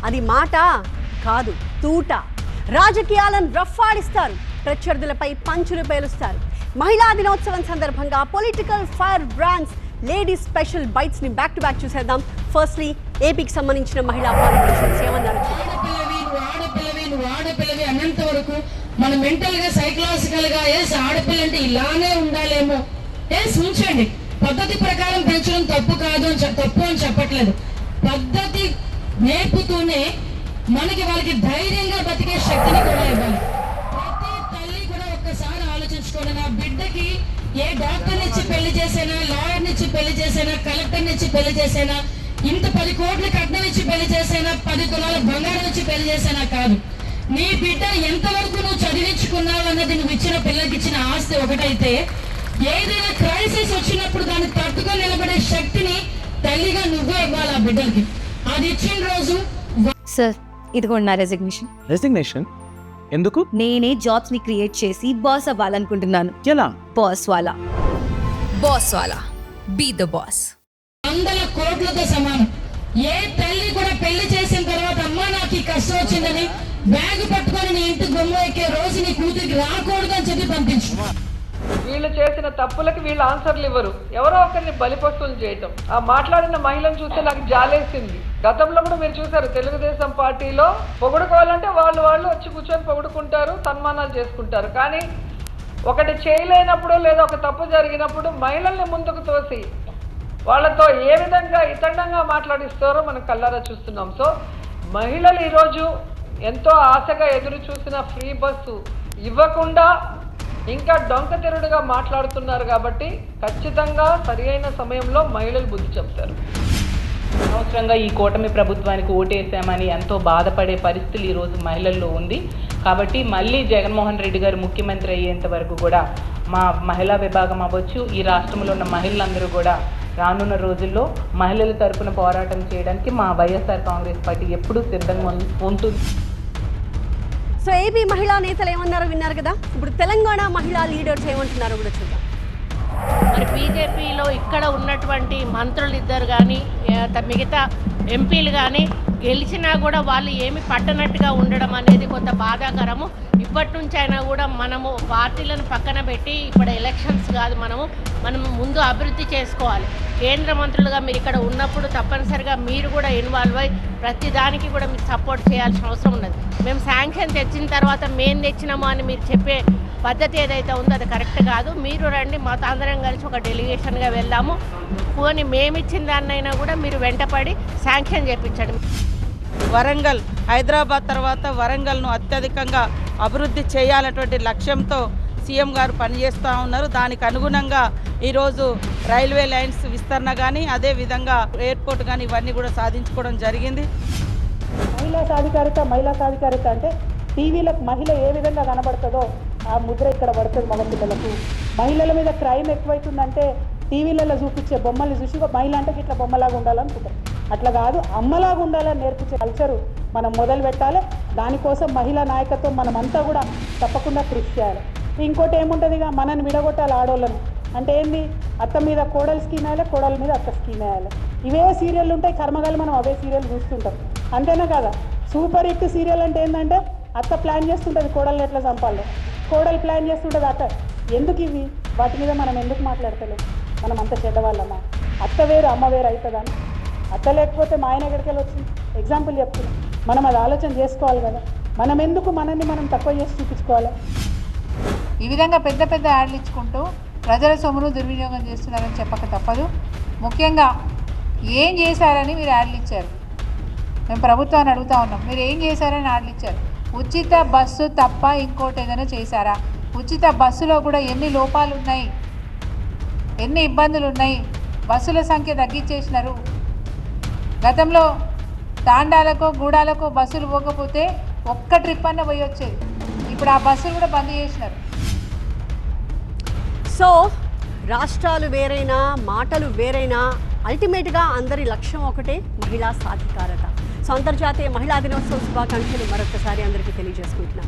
అది మాట కాదు, తూట. రాజకీయాలను రఫ్ఫాడిస్తారు, ప్రత్యర్థులపై పంచులు పేలుస్తారు. మహిళా దినోత్సవం సందర్భంగా political fire brands ladies special bites ని బ్యాక్ టు బ్యాక్ చూసేద్దాం. ఫస్ట్లీ ఏపీకి సంబంధించిన మహిళా పాలిటిషియన్స్ ఏమన్నారు? ఆడపిల్లవి అన్నంత వరకు మనం మెంటల్ గా సైకలాజికల్ గా ఆడపిల్ల అంటే ఇలానే ఉండాలేమో ఉంచండి. పద్ధతి ప్రకారం పెంచడం తప్పు కాదు తప్పు అని చెప్పట్లేదు. పద్ధతి నేర్పుతూనే మనకి వాళ్ళకి ధైర్యంగా బతికే శక్తిని కూడా ఇవ్వాలి. ప్రతి తల్లి కూడా ఒక్కసారి ఆలోచించుకోండి. నా బిడ్డకి ఏ డాక్టర్ నుంచి పెళ్లి చేసేనా, లాయర్ నుంచి పెళ్లి చేసేనా, కలెక్టర్ నుంచి పెళ్లి చేసేనా, ఇంత 10 కోట్ల కట్నం ఇచ్చి పెళ్లి చేసేనా, 10 తులాల బంగారం ఇచ్చి పెళ్లి చేసేనా కాదు. నీ బిడ్డ ఎంతవరకు నువ్వు చదివించుకున్నావు అన్నది నువ్వు ఇచ్చిన పిల్లలకి ఇచ్చిన ఆస్తి ఒకటైతే, ఏదైనా క్రైసిస్ వచ్చినప్పుడు దాన్ని తట్టుకొని నిలబడే శక్తిని తల్లిగా నువ్వే ఇవ్వాలి ఆ బిడ్డలకి. అది ఇచ్చిన రోజు. సార్, ఇదిగోండి నా రెసిగ్నేషన్. రెసిగ్నేషన్ ఎందుకు? నేనే జాబ్స్ ని క్రియేట్ చేసి బాస్ అవ్వాలనుకుంటున్నాను. ఎలా? బాస్ వాలా. బాస్ వాలా, బీ ద బాస్. 100 కోట్లతో సమానం. ఏ తల్లి కూడా పెళ్లి చేసిన తర్వాత అమ్మా నాకు ఈ కష్టం వచ్చిందని బ్యాగ్ పట్టుకొని నీ ఇంటి బొమ్మ ఎక్కే రోజు నీ కూతురికి రాకూడదు అని చెప్పి పంపించు. వీళ్ళు చేసిన తప్పులకి వీళ్ళు ఆన్సర్లు ఇవ్వరు, ఎవరో ఒకరిని బలిపస్తులు చేయటం. ఆ మాట్లాడిన మహిళను చూస్తే నాకు జాలేసింది. గతంలో కూడా మీరు చూసారు, తెలుగుదేశం పార్టీలో పొగుడుకోవాలంటే వాళ్ళు వచ్చి కూర్చొని పొగుడుకుంటారు, సన్మానాలు చేసుకుంటారు. కానీ ఒకటి చేయలేనప్పుడు లేదా ఒక తప్పు జరిగినప్పుడు మహిళల్ని ముందుకు తోసి వాళ్ళతో ఏ విధంగా ఇతండంగా మాట్లాడిస్తారో మనం కళ్ళారా చూస్తున్నాం. సో మహిళలు ఈరోజు ఎంతో ఆశగా ఎదురు చూసిన ఫ్రీ బస్సు ఇవ్వకుండా ఇంకా డొంక తెరుడుగా మాట్లాడుతున్నారు. కాబట్టి ఖచ్చితంగా సరి అయిన సమయంలో మహిళలు బుద్ధి చెప్తారు. అనవసరంగా ఈ కూటమి ప్రభుత్వానికి ఓటేసామని ఎంతో బాధపడే పరిస్థితులు ఈరోజు మహిళల్లో ఉంది. కాబట్టి మళ్ళీ జగన్మోహన్ రెడ్డి గారు ముఖ్యమంత్రి అయ్యేంత వరకు కూడా మా మహిళా విభాగం అవ్వచ్చు, ఈ రాష్ట్రంలో ఉన్న మహిళలందరూ కూడా రానున్న రోజుల్లో మహిళల తరపున పోరాటం చేయడానికి మా వైఎస్ఆర్ కాంగ్రెస్ పార్టీ ఎప్పుడూ సిద్ధంగా ఉంటుంది. సో ఏపీ మహిళా నేతలు ఏమన్నారో విన్నారు కదా. ఇప్పుడు తెలంగాణ మహిళా లీడర్స్ ఏమంటున్నారో కూడా చూద్దాం. మరి బీజేపీలో ఇక్కడ ఉన్నటువంటి మంత్రులు ఇద్దరు కానీ మిగతా ఎంపీలు కానీ గెలిచినా కూడా వాళ్ళు ఏమి పట్టనట్టుగా ఉండడం అనేది కొంత బాధాకరము. ఇప్పటి నుంచి అయినా కూడా మనము పార్టీలను పక్కన పెట్టి ఇప్పుడు ఎలక్షన్స్ కాదు, మనం ముందు అభివృద్ధి చేసుకోవాలి. కేంద్ర మంత్రులుగా మీరు ఇక్కడ ఉన్నప్పుడు తప్పనిసరిగా మీరు కూడా ఇన్వాల్వ్ అయ్యి ప్రతి దానికి కూడా మీరు సపోర్ట్ చేయాల్సిన అవసరం ఉన్నది. మేము శాంక్షన్ తెచ్చిన తర్వాత మేము తెచ్చినాము అని మీరు చెప్పే పద్ధతి ఏదైతే ఉందో అది కరెక్ట్ కాదు. మీరు రండి, మాతో అందరం కలిసి ఒక డెలిగేషన్గా వెళ్దాము. పోనీ మేమిచ్చిన దాన్నైనా కూడా మీరు వెంటపడి శాంక్షన్ చేయించండి. వరంగల్, హైదరాబాద్ తర్వాత వరంగల్ను అత్యధికంగా అభివృద్ధి చేయాలన్నటువంటి లక్ష్యంతో సీఎం గారు పనిచేస్తూ ఉన్నారు. దానికి అనుగుణంగా ఈరోజు రైల్వే లైన్స్ విస్తరణ కానీ, అదేవిధంగా ఎయిర్పోర్ట్ కానీ ఇవన్నీ కూడా సాధించుకోవడం జరిగింది. మహిళా సాధికారిత అంటే టీవీలకు మహిళ ఏ విధంగా కనబడుతుందో ఆ ముద్ర ఇక్కడ పడుతుంది మగపిల్లలకు. మహిళల మీద క్రైమ్ ఎక్కువైతుందంటే టీవీలలో చూపించే బొమ్మల్ని చూసి మహిళ అంటే ఇట్లా బొమ్మలాగా ఉండాలనుకుంటారు. అట్లా కాదు, అమ్మలాగా ఉండాలని నేర్పించే కల్చరు మనం మొదలు పెట్టాలి. దానికోసం మహిళా నాయకత్వం మనమంతా కూడా తప్పకుండా కృషి చేయాలి. ఇంకోటి ఏముంటుంది, ఇక మనని విడగొట్టాలి ఆడోళ్ళను. అంటే ఏంది, అత్త మీద కోడలు స్కీమ్ వేయాలి, కోడల మీద అత్త స్కీమ్ వేయాలి. ఇవే సీరియల్ ఉంటాయి, కర్మగాలి మనం అవే సీరియల్ చూస్తుంటాం. అంతేనా కదా? సూపర్ హిట్ సీరియల్ అంటే ఏంటంటే అత్త ప్లాన్ చేస్తుంటుంది కోడల్ని ఎట్లా చంపాలి, కోడలు ప్లాన్ చేస్తుంటుంది అత్త. ఎందుకు ఇవి? వాటి మీద మనం ఎందుకు మాట్లాడతలేం? మనం అంత చెడ్డవాళ్ళమా? అత్త వేరు అమ్మ వేరు అవుతుందని. అత్త లేకపోతే మా ఆయన ఎక్కడికి వెళ్ళి వచ్చింది? ఎగ్జాంపుల్ చెప్తున్నాం. మనం అది ఆలోచన చేసుకోవాలి కదా. మనం ఎందుకు మనల్ని మనం తక్కువ చేసి చూపించుకోవాలి? ఈ విధంగా పెద్ద పెద్ద యాడ్లు ఇచ్చుకుంటూ ప్రజల సొమ్మును దుర్వినియోగం చేస్తున్నారని చెప్పక తప్పదు. ముఖ్యంగా ఏం చేశారని మీరు యాడ్లు ఇచ్చారు? మేము ప్రభుత్వాన్ని అడుగుతూ ఉన్నాం, మీరు ఏం చేశారని యాడ్లు ఇచ్చారు? ఉచిత బస్సు తప్ప ఇంకోటి ఏదైనా చేశారా? ఉచిత బస్సులో కూడా ఎన్ని లోపాలు ఉన్నాయి, ఎన్ని ఇబ్బందులు ఉన్నాయి. బస్సుల సంఖ్య తగ్గించేసినారు. గతంలో తాండాలకు గూడాలకు బస్సులు పోకపోతే ఒక్క ట్రిప్ అన్న పోయి వచ్చేది. ఇప్పుడు ఆ బస్సులు కూడా బంద్ చేసినారు. సో రాష్ట్రాలు వేరైనా, మాటలు వేరైనా, అల్టిమేట్గా అందరి లక్ష్యం ఒకటే, మహిళా సాధికారత. సో అంతర్జాతీయ మహిళా దినోత్సవ శుభాకాంక్షలు మరొకసారి అందరికీ తెలియజేసుకుంటున్నాం.